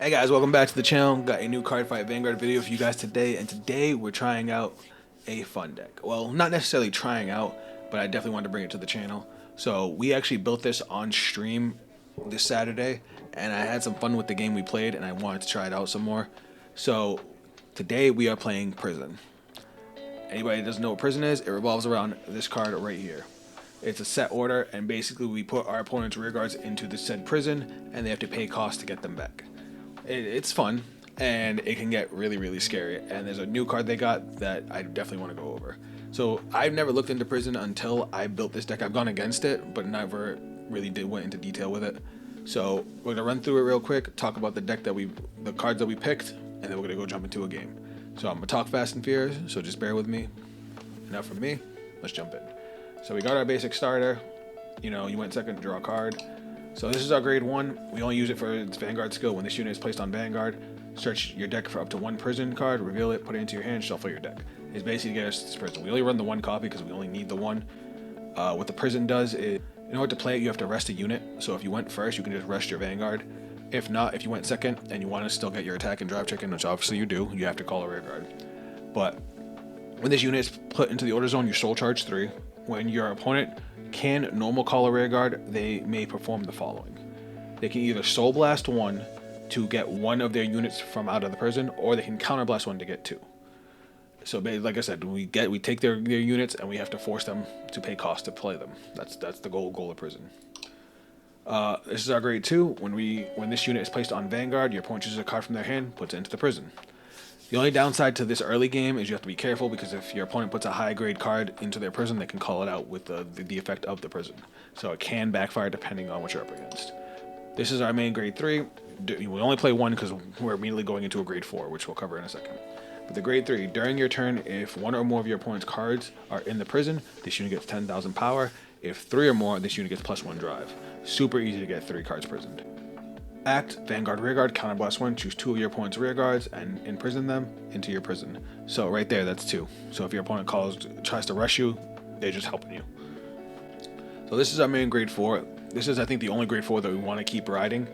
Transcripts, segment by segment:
Hey guys, welcome back to the channel. Got a new Cardfight Vanguard video for you guys today, and today we're trying out a fun deck. Well, not necessarily trying out, but I definitely wanted to bring it to the channel. So we actually built this on stream this Saturday, and I had some fun with the game we played, and I wanted to try it out some more. So today we are playing Prison. Anybody that doesn't know what Prison is, it revolves around this card right here. It's a set order, and basically we put our opponent's rear guards into the said prison, and they have to pay cost to get them back. It's fun, and it can get really, really scary. And there's a new card they got that I definitely want to go over. So I've never looked into Prison until I built this deck. I've gone against it, but never really went into detail with it. So we're gonna run through it real quick, talk about the cards that we picked, and then we're gonna go jump into a game. So I'm gonna talk fast and furious, so just bear with me. Enough from me. Let's jump in. So we got our basic starter. You know, you went second, draw a card. So this is our grade 1. We only use it for its Vanguard skill. When this unit is placed on Vanguard, search your deck for up to one prison card, reveal it, put it into your hand, shuffle your deck. It's basically to get us this prison. We only run the one copy because we only need the one. What the prison does is, in order to play it, you have to rest a unit. So if you went first, you can just rest your Vanguard. If not, if you went second and you want to still get your attack and drive check in, which obviously you do, you have to call a rear guard. But when this unit is put into the order zone, you soul charge 3. When your opponent can normal call a rear guard, they may perform the following. They can either soul blast 1 to get one of their units from out of the prison, or they can counter blast 1 to get 2. So like I said, we take their units and we have to force them to pay cost to play them. That's the goal of Prison. This is our grade 2. When this unit is placed on Vanguard, your opponent chooses a card from their hand, puts it into the prison. The only downside to this early game is you have to be careful, because if your opponent puts a high grade card into their prison, they can call it out with the effect of the prison. So it can backfire depending on what you're up against. This is our main grade 3. We only play 1 because we're immediately going into a grade 4, which we'll cover in a second. But the grade 3, during your turn, if one or more of your opponent's cards are in the prison, this unit gets 10,000 power. If 3 or more, this unit gets +1 drive. Super easy to get 3 cards prisoned. Act, Vanguard Rearguard, counter blast 1, choose 2 of your opponent's rear guards and imprison them into your prison. So right there, that's 2. So if your opponent tries to rush you, they're just helping you. So this is our main grade 4. This is, I think, the only grade 4 that we want to keep riding,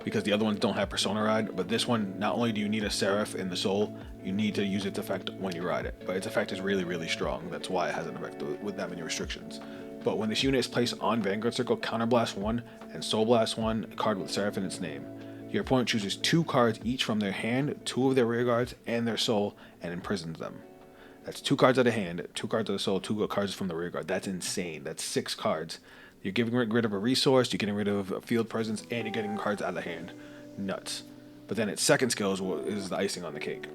because the other ones don't have Persona Ride. But this one, not only do you need a Seraph in the soul, you need to use its effect when you ride it. But its effect is really, really strong. That's why it has an effect with that many restrictions. But when this unit is placed on Vanguard Circle, Counterblast 1 and Soul Blast 1, a card with Seraph in its name. Your opponent chooses 2 cards each from their hand, 2 of their rear guards, and their soul, and imprisons them. That's 2 cards out of hand, 2 cards of the soul, 2 cards from the rear guard. That's insane. That's 6 cards. You're getting rid of a resource, you're getting rid of a field presence, and you're getting cards out of hand. Nuts. But then its second skill is the icing on the cake.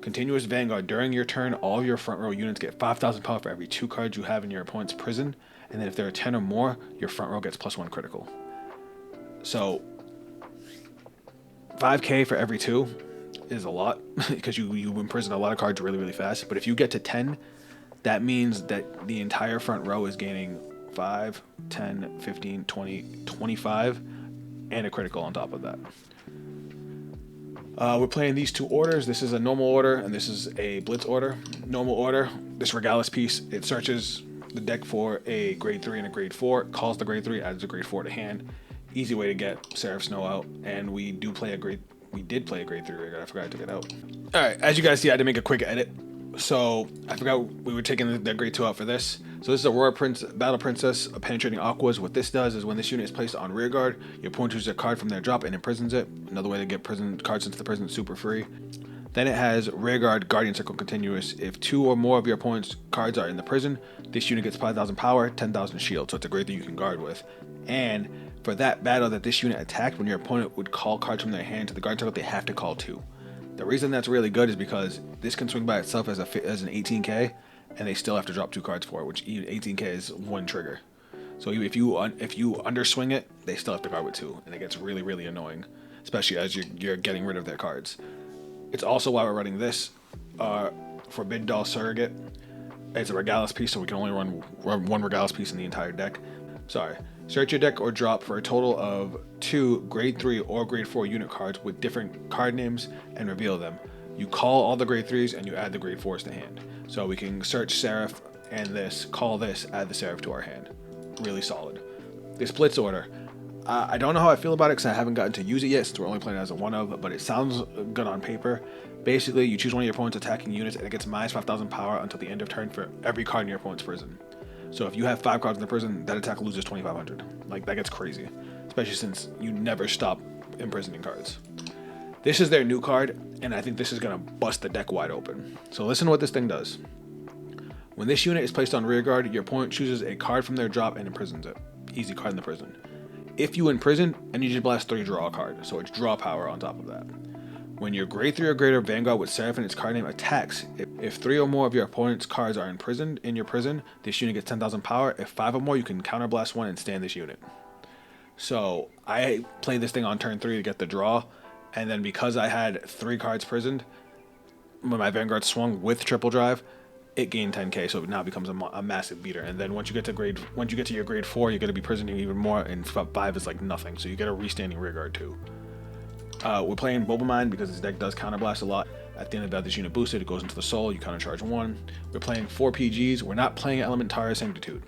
Continuous Vanguard. During your turn, all of your front row units get 5,000 power for every 2 cards you have in your opponent's prison. And then if there are 10 or more, your front row gets +1 critical. So 5k for every 2 is a lot, because you imprison a lot of cards really, really fast. But if you get to 10, that means that the entire front row is gaining 5, 10, 15, 20, 25, and a critical on top of that. We're playing these 2 orders. This is a normal order, and this is a blitz order. Normal order, this Regalis piece, it searches the deck for a grade 3 and a grade 4, calls the grade 3, adds a grade 4 to hand. Easy way to get Seraph Snow out, and we did play a grade 3 Regalis. I forgot to take it out. Alright, as you guys see, I had to make a quick edit. So I forgot we were taking the grade 2 out for this. So this is Aurora Battle Princess, a penetrating Aquas. What this does is when this unit is placed on rear guard, your opponent chooses a card from their drop and imprisons it. Another way to get cards into the prison super free. Then it has rear guard, Guardian Circle continuous. If 2 or more of your opponent's cards are in the prison, this unit gets 5,000 power, 10,000 shield. So it's a grade that you can guard with. And for that battle that this unit attacked, when your opponent would call cards from their hand to the Guardian Circle, they have to call 2. The reason that's really good is because this can swing by itself as an 18k, and they still have to drop 2 cards for it, which 18k is 1 trigger. So if you underswing it, they still have to guard with 2, and it gets really, really annoying, especially as you're getting rid of their cards. It's also why we're running this Forbid Doll Surrogate. It's a Regalis piece, so we can only run 1 Regalis piece in the entire deck. Sorry. Search your deck or drop for a total of 2 grade 3 or grade 4 unit cards with different card names and reveal them. You call all the grade 3s and you add the grade 4s to hand. So we can search Seraph and this, call this, add the Seraph to our hand. Really solid. This Blitz order. I don't know how I feel about it because I haven't gotten to use it yet since we're only playing as a one of, but it sounds good on paper. Basically, you choose one of your opponent's attacking units and it gets minus 5,000 power until the end of turn for every card in your opponent's prison. So if you have 5 cards in the prison, that attack loses 2,500. Like, that gets crazy, especially since you never stop imprisoning cards. This is their new card, and I think this is going to bust the deck wide open. So listen to what this thing does. When this unit is placed on rear guard, your opponent chooses a card from their drop and imprisons it. Easy card in the prison. If you imprison, Energy Blast 3, draw a card, so it's draw power on top of that. When your grade 3 or greater Vanguard with Seraph in its card name attacks, if 3 or more of your opponent's cards are imprisoned in your prison, this unit gets 10,000 power. If 5 or more, you can counterblast 1 and stand this unit. So I played this thing on turn 3 to get the draw, and then because I had 3 cards prisoned, when my Vanguard swung with triple drive, it gained 10k, so it now becomes a massive beater. And then once you get to your grade 4, you're going to be prisoning even more, and 5 is like nothing, so you get a restanding rear guard too. We're playing Bobomine because this deck does counterblast a lot. At the end of that, this unit boosted, it goes into the soul, you countercharge 1. We're playing 4 PGs. We're not playing Elementara Sanctitude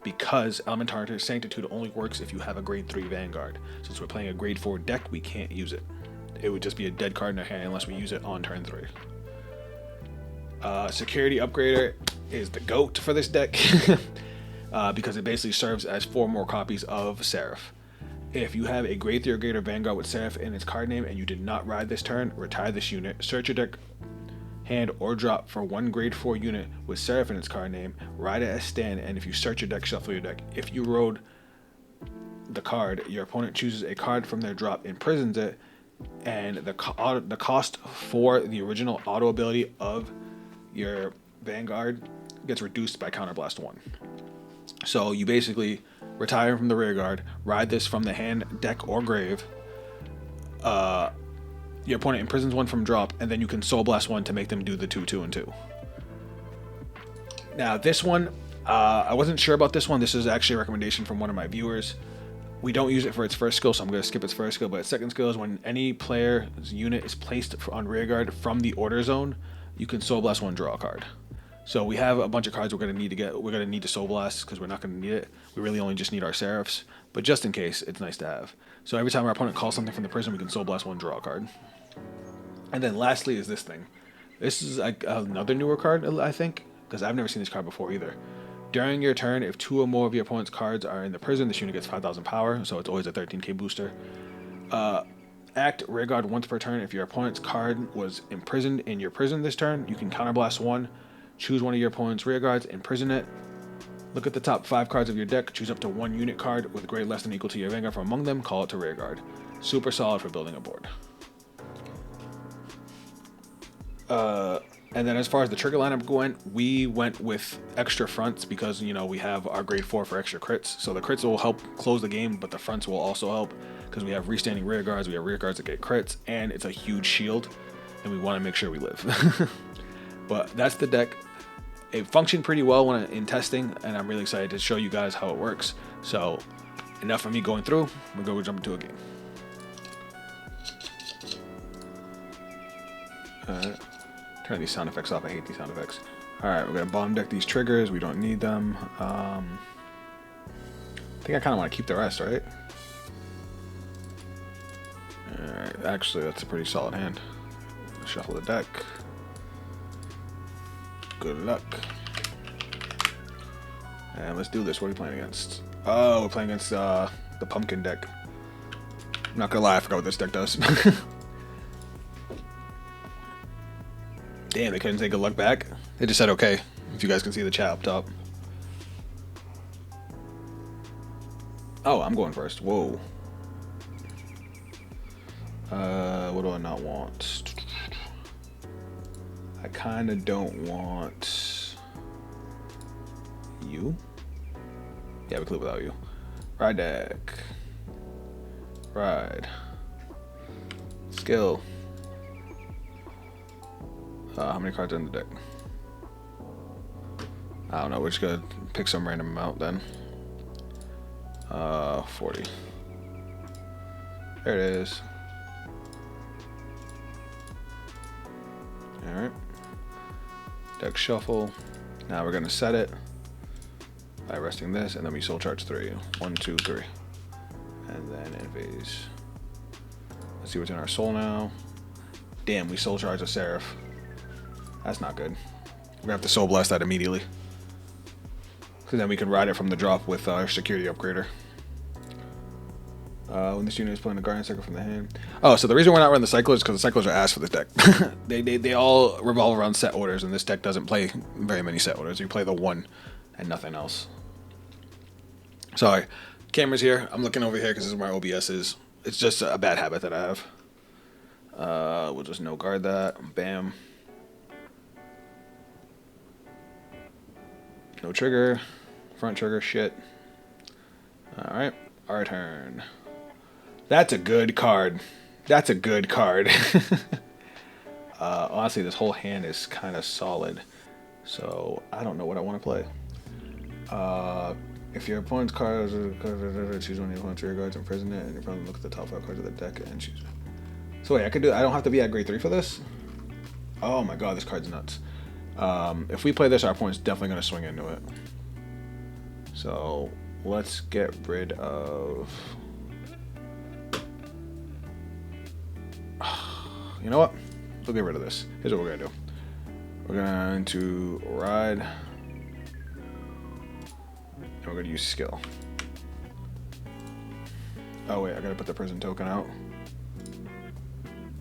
because Elementara Sanctitude only works if you have a grade 3 Vanguard. Since we're playing a grade 4 deck, we can't use it. It would just be a dead card in our hand unless we use it on turn 3. Security Upgrader is the GOAT for this deck because it basically serves as 4 more copies of Seraph. If you have a grade 3 or greater Vanguard with Seraph in its card name and you did not ride this turn, retire this unit, search your deck, hand, or drop for 1 grade 4 unit with Seraph in its card name, ride it as stand, and if you search your deck, shuffle your deck. If you rode the card, your opponent chooses a card from their drop, imprisons it, and the cost for the original auto ability of your Vanguard gets reduced by Counterblast 1. So you basically retire from the rear guard, ride this from the hand, deck, or grave. Your opponent imprisons 1 from drop, and then you can Soul Blast 1 to make them do the 2, 2, and 2. Now this one, I wasn't sure about this one. This is actually a recommendation from one of my viewers. We don't use it for its first skill, so I'm going to skip its first skill, but its second skill is when any player's unit is placed on rear guard from the order zone, you can Soul Blast 1, draw a card. So we have a bunch of cards we're going to need to Soul Blast because we're not going to need it. We really only just need our Seraphs, but just in case, it's nice to have. So every time our opponent calls something from the prison, we can Soul Blast 1, draw a card. And then lastly is this thing. This is another newer card, I think, because I've never seen this card before either. During your turn, if 2 or more of your opponent's cards are in the prison, this unit gets 5,000 power, so it's always a 13k booster. Act rear guard once per turn. If your opponent's card was imprisoned in your prison this turn, you can counterblast 1, choose one of your opponent's rear guards, imprison it. Look at the top 5 cards of your deck, choose up to 1 unit card with grade less than or equal to your Vanguard from among them, call it to rear guard. Super solid for building a board. And then as far as the trigger lineup went, we went with extra fronts because, you know, we have our grade 4 for extra crits. So the crits will help close the game, but the fronts will also help because we have restanding rear guards, we have rear guards that get crits, and it's a huge shield, and we want to make sure we live. But that's the deck. It functioned pretty well in testing, and I'm really excited to show you guys how it works. So enough of me going through, we're going to jump into a game. Turn these sound effects off. I hate these sound effects. Alright, we're going to bottom deck these triggers. We don't need them. I think I kind of want to keep the rest, right? Alright, actually, that's a pretty solid hand. Shuffle the deck. Good luck. And let's do this. What are we playing against? Oh, we're playing against the pumpkin deck. I'm not going to lie, I forgot what this deck does. Damn, they couldn't take a look back. They just said okay. If you guys can see the chat up top. Oh, I'm going first. Whoa. What do I not want? I kind of don't want you. Yeah, we click without you. Ride deck. Ride. Skill. How many cards are in the deck? I don't know. We're just gonna pick some random amount then. 40. There it is. All right. Deck shuffle. Now we're gonna set it by resting this, and then we soul charge 3. 1, 2, 3. And then end phase. Let's see what's in our soul now. Damn, we soul charge a Seraph. That's not good. We're gonna have to soul blast that immediately. Because then we can ride it from the drop with our security upgrader. When this unit is playing the Guardian Cycle from the hand. Oh, so the reason we're not running the Cyclers is because the Cyclers are ass for this deck. they all revolve around set orders, and this deck doesn't play very many set orders. You play the one and nothing else. Sorry, camera's here. I'm looking over here because this is where my OBS is. It's just a bad habit that I have. We'll just no guard that. Bam. No trigger. Front trigger. Shit. Alright. Our turn. That's a good card. That's a good card. Honestly, this whole hand is kind of solid. So, I don't know what I want to play. If your opponent's card choose one of your opponent's rear guards, imprison it, and your opponent look at the top 5 cards of the deck and choose. So wait, I don't have to be at grade 3 for this? Oh my god, this card's nuts. If we play this, our opponent's definitely going to swing into it. So, let's get rid of... You know what? We'll get rid of this. Here's what we're going to do. We're going to ride... And we're going to use skill. Oh wait, I got to put the prison token out.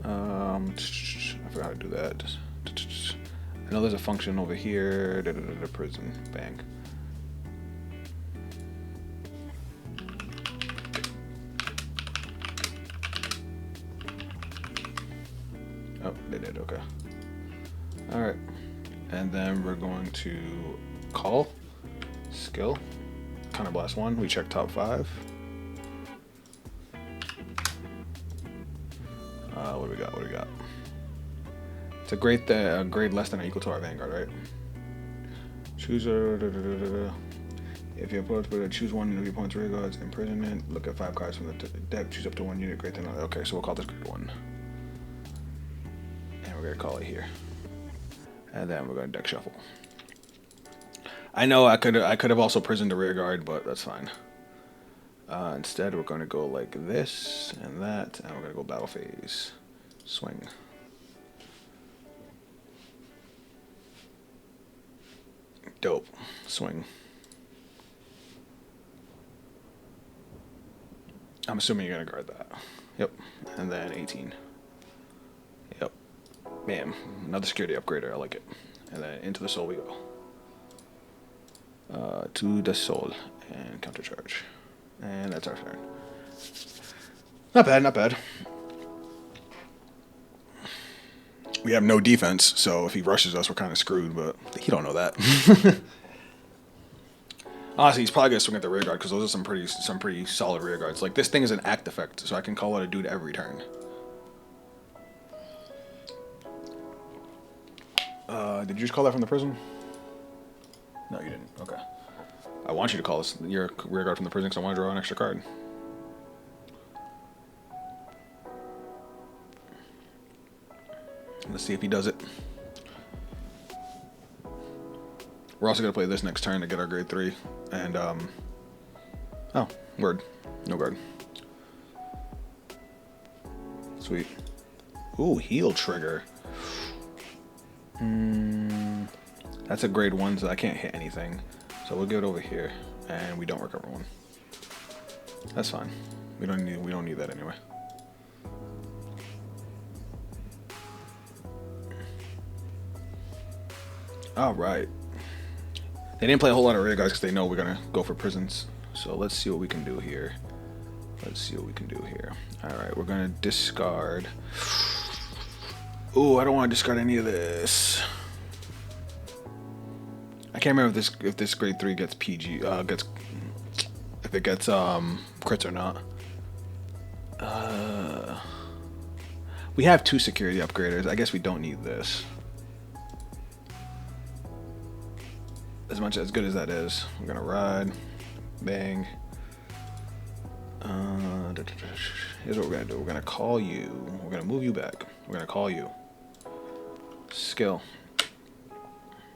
I forgot how to do that. I know there's a function over here. Prison. Bang. Oh, they did. Okay. Alright. And then we're going to call. Skill. Counter blast 1. We check top 5. What do we got? What do we got? It's a grade less than or equal to our Vanguard, right? Choose a... If your opponent's better, choose one of your opponent's rear guards. Imprisonment. Look at 5 cards from the deck. Choose up to 1 unit greater than another. Okay, so we'll call this grade 1. And we're gonna call it here. And then we're gonna deck shuffle. I know I could have also prisoned the rear guard, but that's fine. Instead, we're going to go like this and that, and we're going to go battle phase. Swing. Dope. Swing. I'm assuming you're going to guard that. Yep. And then 18. Yep. Bam. Another security upgrader. I like it. And then into the soul we go. To the soul and countercharge. And that's our turn. Not bad, not bad. We have no defense, so if he rushes us, we're kind of screwed, but he don't know that. Honestly, he's probably going to swing at the rear guard, because those are some pretty solid rear guards. Like, this thing is an act effect, so I can call out a dude every turn. Did you just call that from the prison? No, you didn't. Okay. I want you to call this your rear guard from the prison because I want to draw an extra card. Let's see if he does it. We're also going to play this next turn to get our grade 3. And, oh, word. No guard. Sweet. Ooh, heal trigger. That's a grade 1, so I can't hit anything. So we'll give it over here, and we don't recover 1. That's fine. We don't need that anyway. All right. They didn't play a whole lot of rear guys because they know we're gonna go for prisons. So let's see what we can do here. All right, we're gonna discard. Ooh, I don't want to discard any of this. I can't remember if this grade 3 gets PG, if it gets crits or not. We have 2 security upgraders. I guess we don't need this. As good as that is, we're gonna ride, bang. Here's what we're gonna do. We're gonna call you. We're gonna move you back. We're gonna call you. Skill.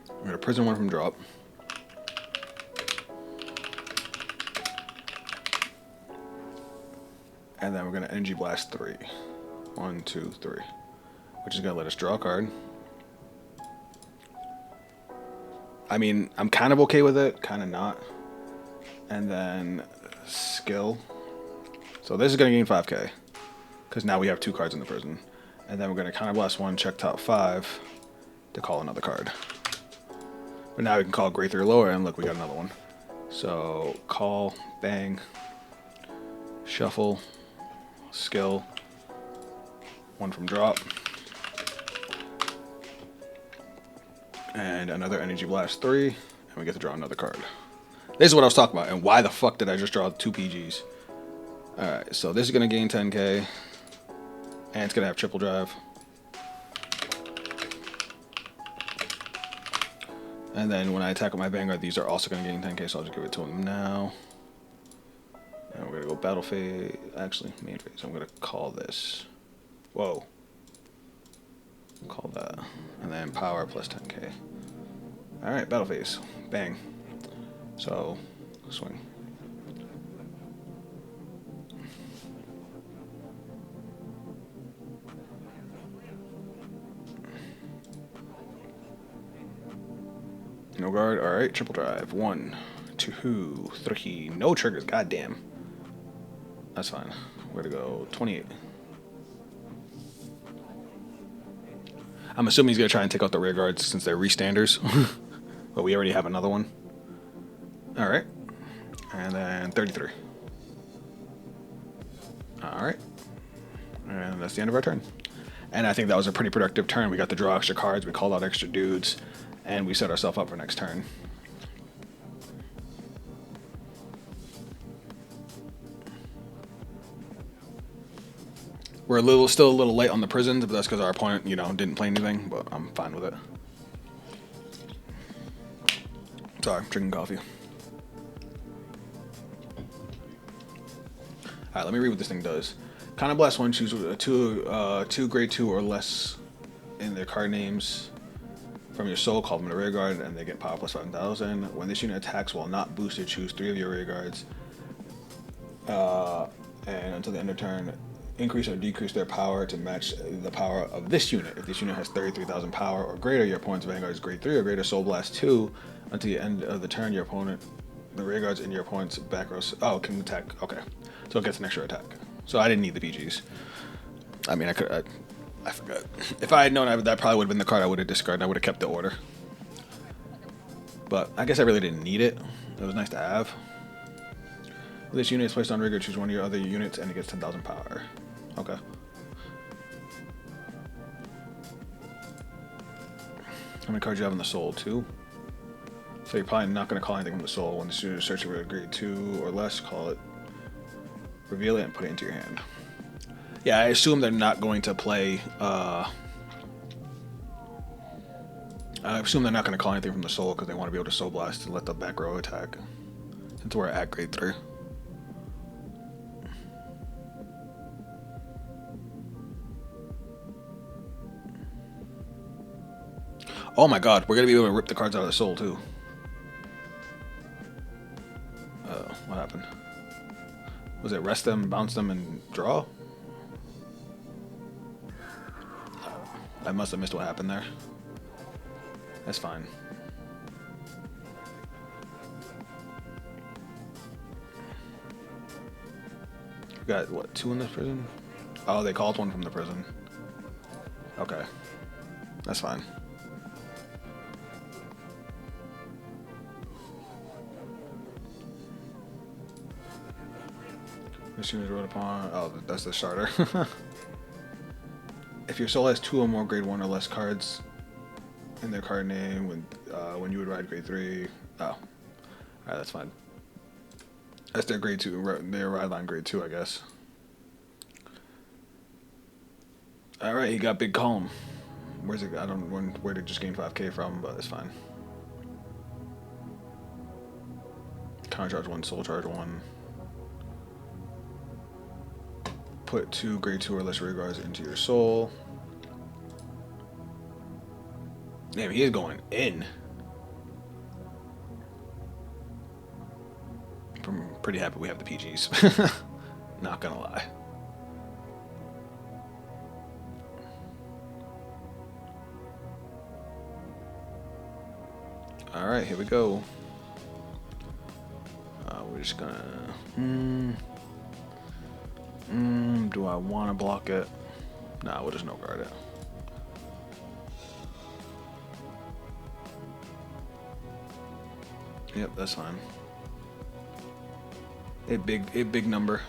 We're gonna prison 1 from drop. And then we're going to energy blast 3. 1, 2, 3. Which is going to let us draw a card. I mean, I'm kind of okay with it, kind of not. And then skill. So this is going to gain 5k. Because now we have 2 cards in the prison. And then we're going to counterblast 1, check top 5 to call another card. But now we can call grade 3 or lower, and look, we got another one. So call, bang, shuffle, skill, 1 from drop, and another energy blast 3, and we get to draw another card. This is what I was talking about, and why the fuck did I just draw 2 PGs? Alright, so this is going to gain 10k, and it's going to have triple drive. And then when I attack with my Vanguard, these are also going to gain 10k, so I'll just give it to him now. And we're going to go battle phase, actually, main phase. I'm going to call this. Whoa. Call that. And then power plus 10k. Alright, battle phase. Bang. So, swing. No guard. Alright, triple drive. 1, 2, 3. No triggers. Goddamn. That's fine. Where to go? 28. I'm assuming he's going to try and take out the rear guards since they're restanders. But we already have another one. Alright. And then 33. Alright. And that's the end of our turn. And I think that was a pretty productive turn. We got to draw extra cards. We called out extra dudes. And we set ourselves up for next turn. We're still a little late on the prisons, but that's because our opponent, you know, didn't play anything. But I'm fine with it. Sorry, I'm drinking coffee. Alright, let me read what this thing does. Counterblast 1, choose two grade 2 or less in their card names from your soul, call them a rear guard, and they get power plus 5,000. When this unit attacks while not boosted, choose 3 of your rear guards. And until the end of turn, increase or decrease their power to match the power of this unit. If this unit has 33,000 power or greater, your opponent's Vanguard is grade 3 or greater, Soul Blast 2. Until the end of the turn, your opponent, the rear guards in your opponent's back row, can attack. Okay, so it gets an extra attack. So I didn't need the PGs. I mean, I forgot. If I had known that probably would have been the card I would have discarded. I would have kept the order. But I guess I really didn't need it. It was nice to have. When this unit is placed on rigor, choose one of your other units and it gets 10,000 power. Okay. How many cards do you have in the soul? 2? So you're probably not going to call anything from the soul. When the student is searching for a grade 2 or less, call it, reveal it, and put it into your hand. Yeah, I assume they're not going to play, I assume they're not going to call anything from the soul because they want to be able to soul blast and let the back row attack. Since we're at grade 3. Oh my god, we're going to be able to rip the cards out of the soul too. What happened? Was it rest them, bounce them, and draw? I must have missed what happened there. That's fine. We got, what, 2 in this prison? Oh, they called 1 from the prison. Okay. That's fine. This unit is wrote upon. Oh, that's the starter. If your soul has 2 or more grade 1 or less cards in their card name, when you would ride grade 3. Oh, alright, that's fine. That's their grade 2, their ride line grade 2, I guess. Alright, he got big calm. Where's it? I don't know where to just gain 5k from, but it's fine. Counter charge 1, soul charge 1. Put 2 grade 2 or less rear guards into your soul. Damn, he is going in. I'm pretty happy we have the PGs. Not gonna lie. All right, here we go. We're just gonna. Do I want to block it? Nah, we'll just no guard it. Yep, that's fine. A big number.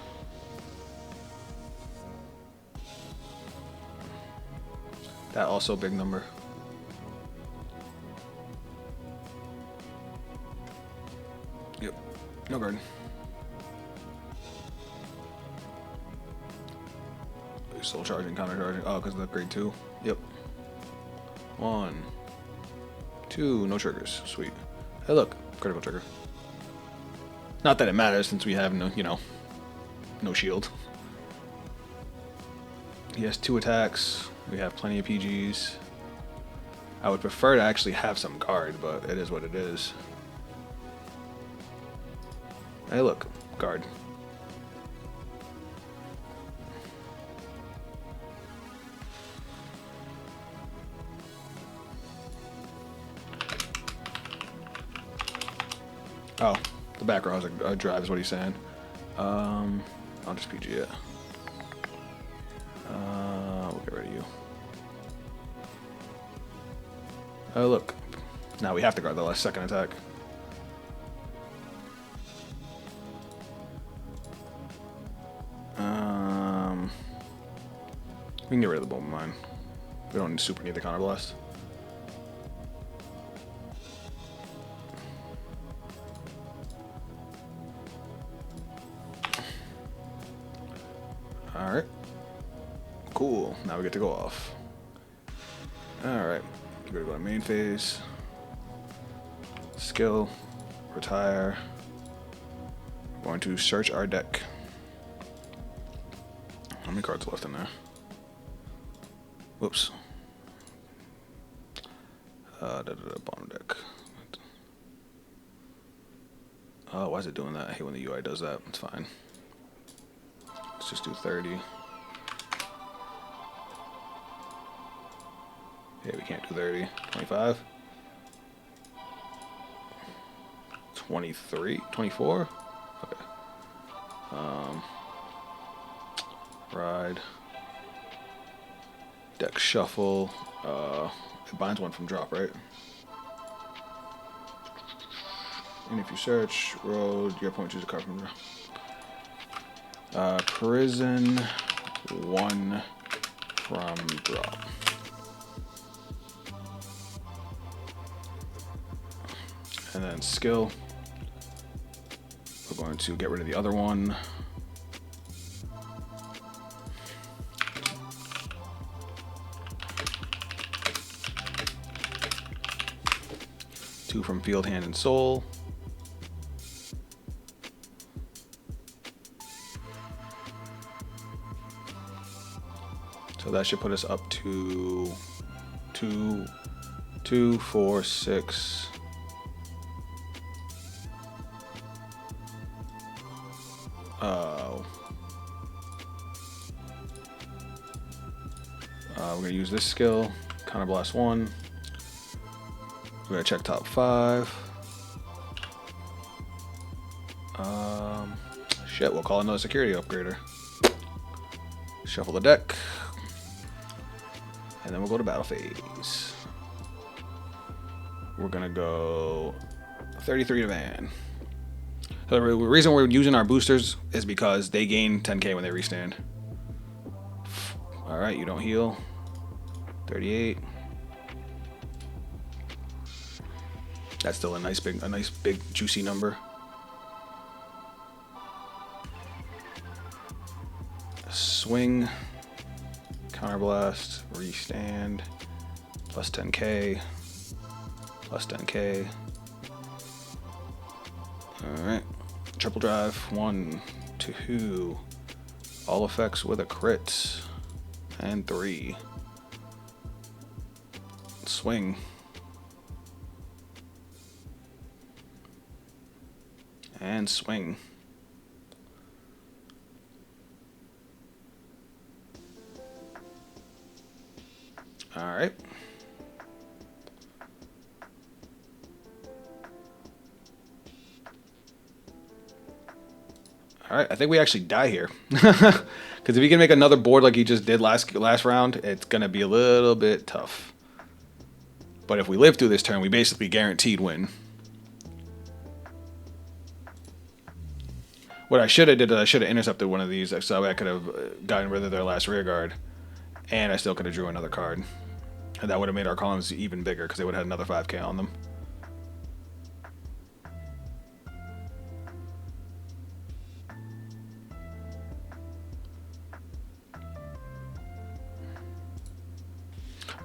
That also big number. Yep, no guard. Still charging, counter charging. Oh, because of the grade 2. Yep. 1, 2, no triggers. Sweet. Hey, look, critical trigger. Not that it matters since we have no, no shield. He has 2 attacks. We have plenty of PGs. I would prefer to actually have some guard, but it is what it is. Hey, look, guard. Oh, the back row has a drive is what he's saying. I'll just PG it. We'll get rid of you. Oh, look. Now we have to guard the last second attack. We can get rid of the bomb mine. We don't super need the counter blast. Alright. Cool. Now we get to go off. Alright. We're going to go to main phase. Skill. Retire. We're going to search our deck. How many cards left in there? Whoops. Bottom deck. Oh, why is it doing that? I hate when the UI does that. It's fine. Let's just do 30. Yeah, we can't do 30. 25. 23. 24. Okay. Ride. Deck shuffle. It binds one from drop, right? And if you search road, your opponent chooses a card from drop. Prison 1 from drop. And then skill. We're going to get rid of the other one. Two from field, hand, and soul. So that should put us up to 2, 4, 6. We're gonna use this skill, counter blast 1. We're gonna check top 5. Shit, we'll call another security upgrader. Shuffle the deck. And then we'll go to battle phase. We're gonna go 33 to van. So the reason we're using our boosters is because they gain 10k when they restand. Alright, you don't heal. 38. That's still a nice big juicy number. Swing, counterblast, restand, plus 10k, plus 10k. Alright, triple drive, 1, 2, all effects with a crit, and 3. Swing. And swing. All right. Alright, I think we actually die here. Because if he can make another board like he just did last round, it's going to be a little bit tough. But if we live through this turn, we basically guaranteed win. What I should have did is I should have intercepted one of these, so I could have gotten rid of their last rear guard. And I still could have drew another card. And that would have made our columns even bigger, because they would have had another 5k on them.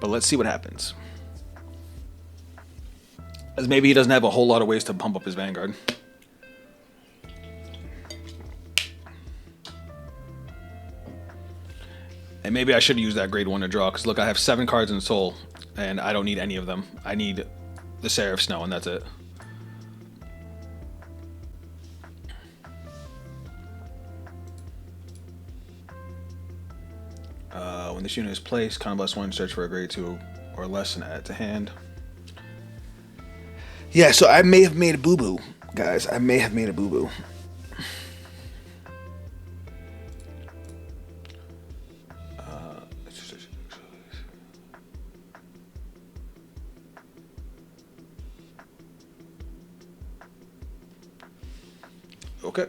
But let's see what happens. As maybe he doesn't have a whole lot of ways to pump up his Vanguard. And maybe I should have used that grade 1 to draw, because look, I have 7 cards in Soul, and I don't need any of them. I need the Seraph Snow, and that's it. When this unit is placed, counterblast 1, search for a grade 2 or less and add it to hand. Yeah, so I may have made a boo-boo, guys. I may have made a boo-boo. Okay.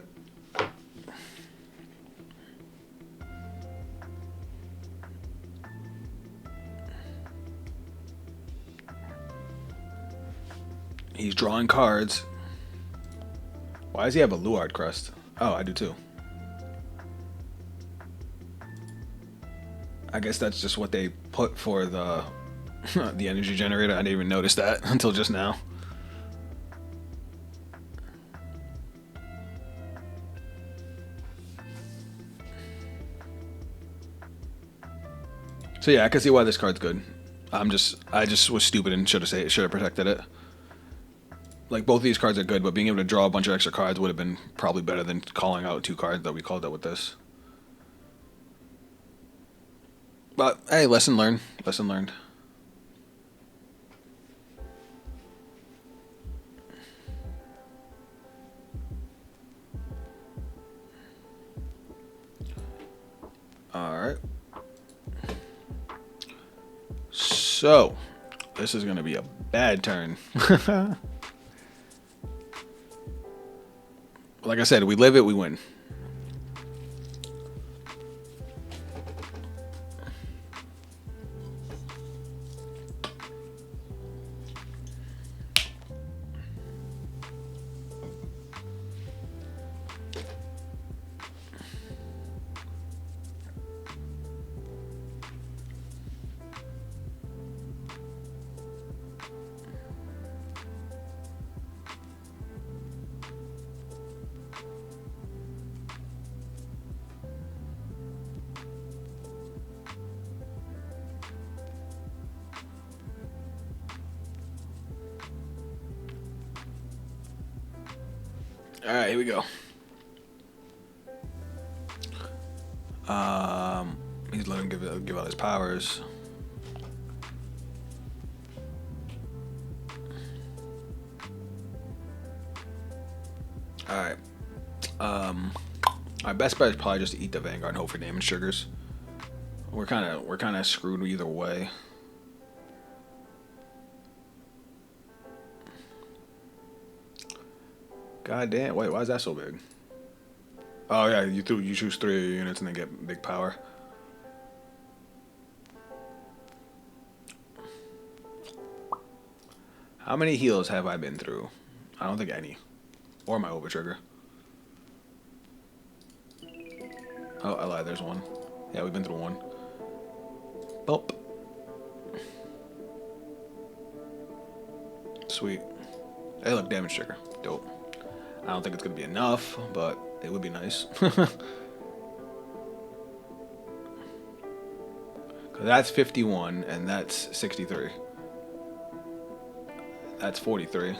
He's drawing cards. Why does he have a Luard crust? Oh, I do too. I guess that's just what they put for the the energy generator. I didn't even notice that until just now. So yeah, I can see why this card's good. I just was stupid and should have protected it. Like, both of these cards are good, but being able to draw a bunch of extra cards would have been probably better than calling out 2 cards that we called out with this. But hey, lesson learned. Lesson learned. Alright. So, this is going to be a bad turn. Like I said, we live it, we win. All right, here we go. He's letting him give out his powers. All right. Our best bet is probably just to eat the Vanguard and hope for damage triggers. We're kind of screwed either way. God damn! Wait, why is that so big? Oh yeah, you choose 3 of your units and then get big power. How many heals have I been through? I don't think any, or my over trigger. Oh, I lied. There's one. Yeah, we've been through one. Bump. Sweet. Hey, look, damage trigger. Dope. I don't think it's gonna be enough, but it would be nice. Cause that's 51 and that's 63. That's 43.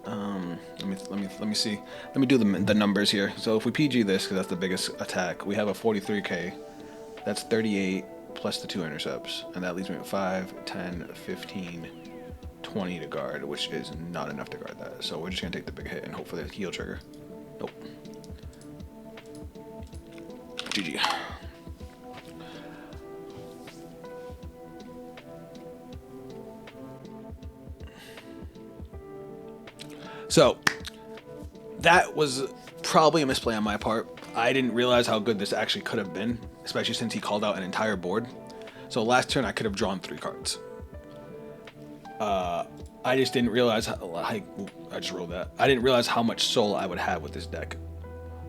Let me see. Let me do the numbers here. So if we PG this, because that's the biggest attack, we have a 43k. That's 38 plus the 2 intercepts, and that leaves me at 5, 10, 15, 20 to guard, which is not enough to guard that. So we're just gonna take the big hit and hope for the heal trigger. Nope. GG. So that was probably a misplay on my part. I didn't realize how good this actually could have been, especially since he called out an entire board. So last turn I could have drawn 3 cards. I just didn't realize how, I just rolled that. I didn't realize how much soul I would have with this deck,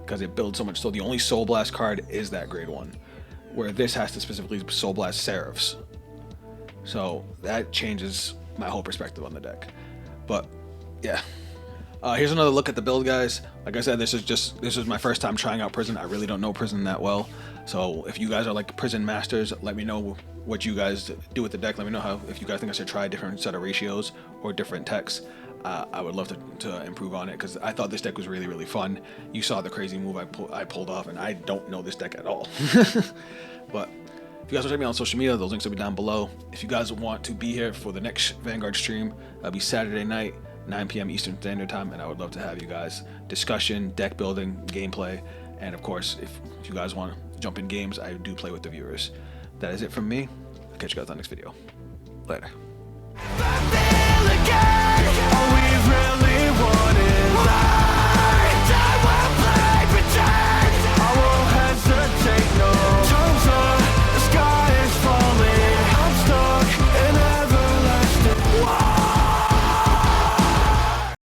because it builds so much soul. The only Soul Blast card is that grade 1, where this has to specifically Soul Blast Seraphs. So that changes my whole perspective on the deck. But yeah. Here's another look at the build, guys. Like I said, this is my first time trying out Prison. I really don't know Prison that well. So if you guys are like Prison masters, let me know what you guys do with the deck. Let me know if you guys think I should try a different set of ratios or different techs. I would love to improve on it, because I thought this deck was really, really fun. You saw the crazy move I pulled off, and I don't know this deck at all. But if you guys want to check me out on social media, those links will be down below. If you guys want to be here for the next Vanguard stream, it'll be Saturday night, 9 p.m. Eastern Standard Time, and I would love to have you guys. Discussion, deck building, gameplay, and of course, if you guys want to jump in games, I do play with the viewers. That is it from me. I'll catch you guys on the next video. Later.